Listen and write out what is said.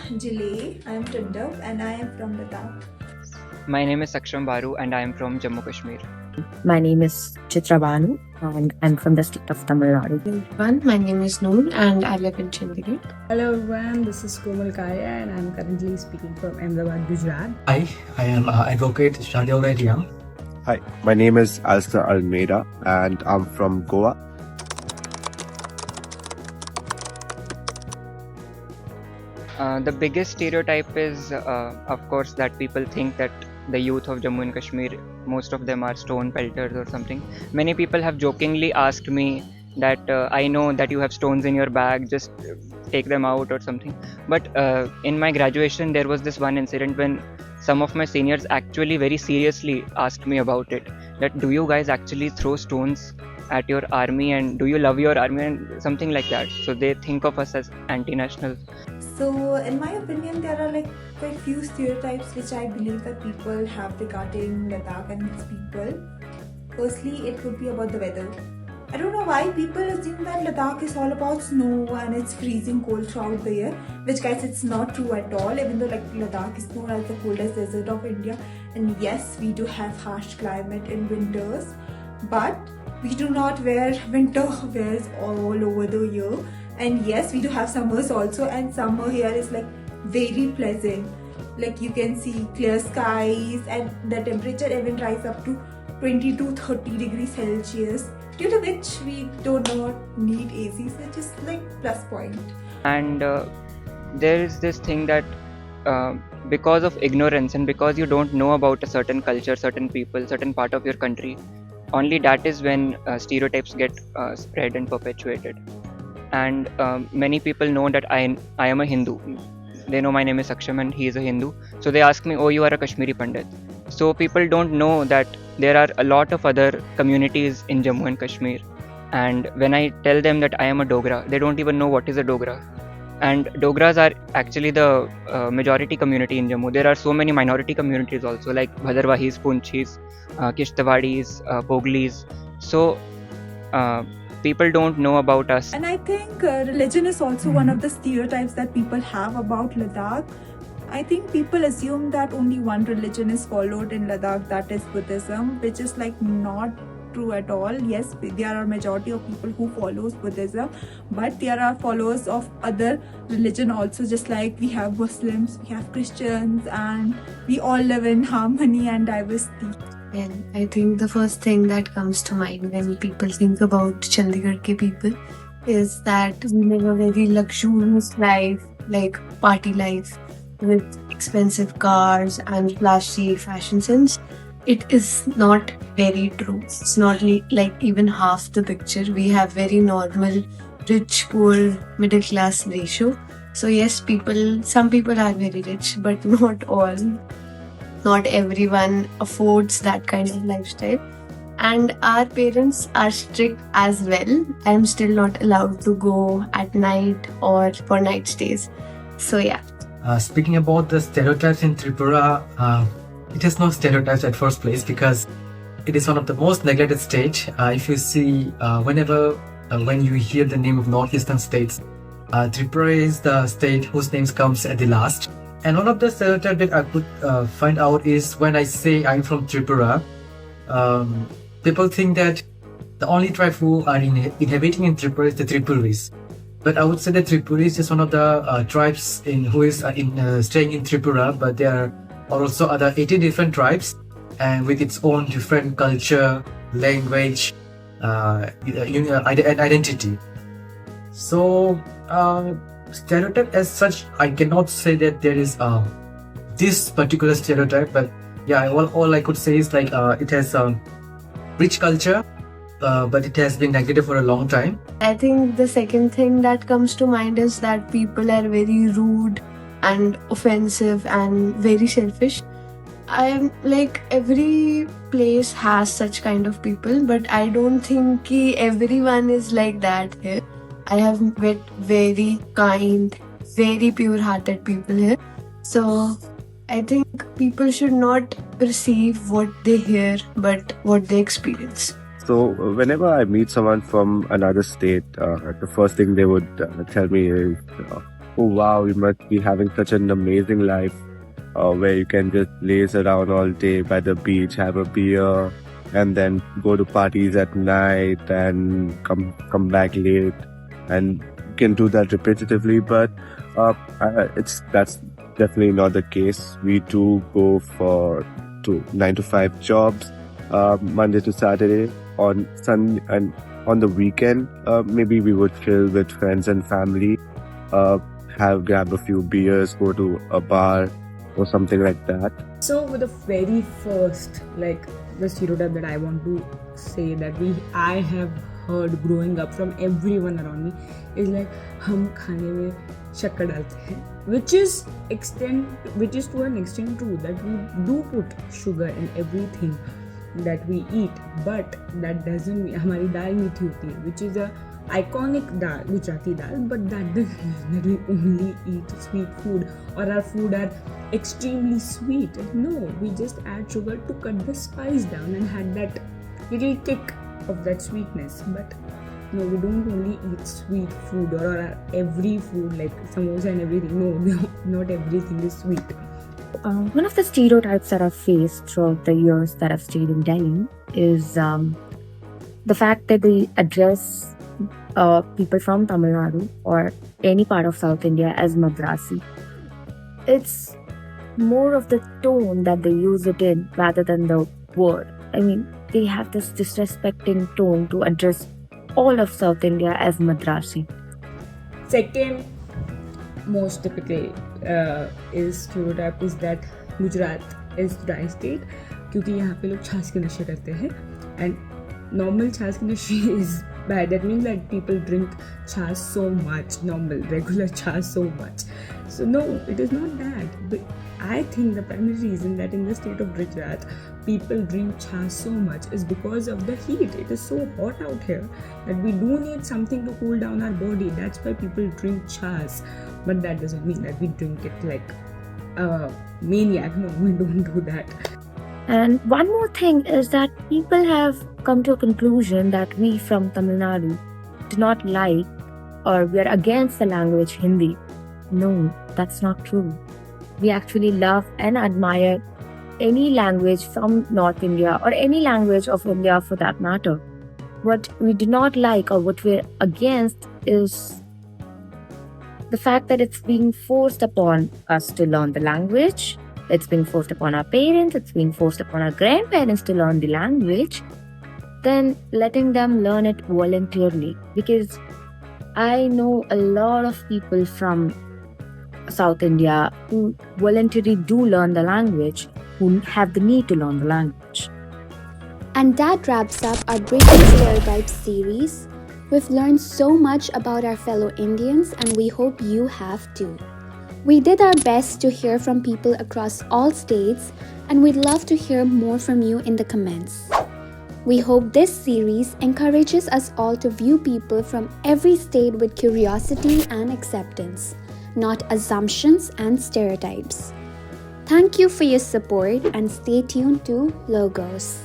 Jilay, I am Tundab and I am from Ladakh. My name is Saksham Baru and I am from Jammu Kashmir. My name is Chitra Banu and I'm from the state of Tamil Nadu. Everyone, my name is Noor and I live in Chandigarh. Hello everyone, this is Komal Kaya and I'm currently speaking from Ahmedabad, Gujarat. Hi, I am advocate Shadil Reddyam. Hi, my name is Alistair Almeida and I'm from Goa. The biggest stereotype is, of course, that people think that the youth of Jammu and Kashmir, most of them are stone pelters or something. Many people have jokingly asked me that I know that you have stones in your bag, just take them out or something. But in my graduation, there was this one incident when some of my seniors actually very seriously asked me about it, that do you guys actually throw stones at your army and do you love your army and something like that. So they think of us as anti-national. So, in my opinion, there are like quite few stereotypes which I believe that people have regarding Ladakh and its people. Firstly, it could be about the weather. I don't know why people assume that Ladakh is all about snow and it's freezing cold throughout the year, which guys, it's not true at all. Even though like Ladakh is known as the coldest desert of India, and yes, we do have harsh climate in winters, but we do not wear winter wears all over the year. And yes, we do have summers also, and summer here is like very pleasant. Like you can see clear skies and the temperature even rise up to 20 to 30 degrees Celsius, due to which we do not need AC, which is like plus point. And there is this thing that because of ignorance and because you don't know about a certain culture, certain people, certain part of your country, only that is when stereotypes get spread and perpetuated. And many people know that I am a Hindu. They know my name is Saksham and he is a Hindu. So they ask me, oh, you are a Kashmiri Pandit. So people don't know that there are a lot of other communities in Jammu and Kashmir. And when I tell them that I am a Dogra, they don't even know what is a Dogra. And Dogras are actually the majority community in Jammu. There are so many minority communities also, like Bhadarwahis, Punchis, Kishtwadis, Poglis. So people don't know about us. And I think religion is also one of the stereotypes that people have about Ladakh. I think people assume that only one religion is followed in Ladakh, that is Buddhism, which is like not true at all. Yes, there are majority of people who follows Buddhism, but there are followers of other religion also, just like we have Muslims, we have Christians, and we all live in harmony and diversity. And I think the first thing that comes to mind when people think about Chandigarh ke people is that we live a very luxurious life, like party life, with expensive cars and flashy fashion sense. It is not very true. It's not like even half the picture. We have very normal, rich, poor, middle class ratio. So yes, some people are very rich, but not all. Not everyone affords that kind of lifestyle. And our parents are strict as well. I am still not allowed to go at night or for night stays. So yeah. Speaking about the stereotypes in Tripura, it has no stereotypes at first place because it is one of the most neglected states. If you see, when you hear the name of northeastern states, Tripura is the state whose name comes at the last. And one of the stereotypes that I could find out is when I say I'm from Tripura, people think that the only tribe who are inhabiting in Tripura is the Tripuris. But I would say that Tripuri is just one of the tribes who is staying in Tripura, but there are also other 80 different tribes and with its own different culture, language, and identity. So, stereotype as such, I cannot say that there is this particular stereotype, but yeah, all I could say is like it has a rich culture, but it has been negative for a long time. I think the second thing that comes to mind is that people are very rude and offensive and very selfish. I'm like, every place has such kind of people, but I don't think everyone is like that here. I have met very kind, very pure-hearted people here. So I think people should not perceive what they hear, but what they experience. So whenever I meet someone from another state, the first thing they would tell me is oh wow, you must be having such an amazing life where you can just laze around all day by the beach, have a beer, and then go to parties at night and come back late, and you can do that repetitively. But that's definitely not the case. We do go for 9 to 5 jobs, Monday to Saturday. On Sunday and on the weekend, maybe we would chill with friends and family, grab a few beers, go to a bar or something like that. So, with the very first, like the stereotype that I want to say that I have heard growing up from everyone around me is like हम खाने में शक्कर डालते हैं, which is to an extent true that we do put sugar in everything that we eat, but that doesn't mean हमारी दाल मीठी होती है, which is a iconic dal, Gujarati dal, but that doesn't mean that we only eat sweet food or our food are extremely sweet. No, we just add sugar to cut the spice down and had that little kick of that sweetness. But no, we don't only eat sweet food or every food like samosa and everything. No, not everything is sweet. One of the stereotypes that I've faced throughout the years that I've stayed in Delhi is the fact that they address people from Tamil Nadu or any part of South India as Madrasi. It's more of the tone that they use it in rather than the word. I mean, they have this disrespecting tone to address all of South India as Madrasi. Second most typical stereotype is that Gujarat is dry state क्योंकि यहाँ पे लोग छाछ के नशे करते हैं and normal छाछ के नशे is bad. That means that people drink छाछ so much, normal regular छाछ so much. So no, it is not that. But I think the primary reason that in the state of Gujarat people drink छाछ so much is because of the heat. It is so hot out here that we do need something to cool down our body. That's why people drink छाछ. But that doesn't mean that we drink it like a maniac. No, we don't do that. And one more thing is that people have come to a conclusion that we from Tamil Nadu do not like or we are against the language Hindi. No, that's not true. We actually love and admire any language from North India or any language of India for that matter. What we do not like or what we're against is the fact that it's being forced upon us to learn the language. It's being forced upon our parents, it's being forced upon our grandparents to learn the language, then letting them learn it voluntarily. Because I know a lot of people from South India who voluntarily do learn the language, who have the need to learn the language. And that wraps up our Breaking Stereotypes series. We've learned so much about our fellow Indians and we hope you have too. We did our best to hear from people across all states and we'd love to hear more from you in the comments. We hope this series encourages us all to view people from every state with curiosity and acceptance, not assumptions and stereotypes. Thank you for your support and stay tuned to Logos.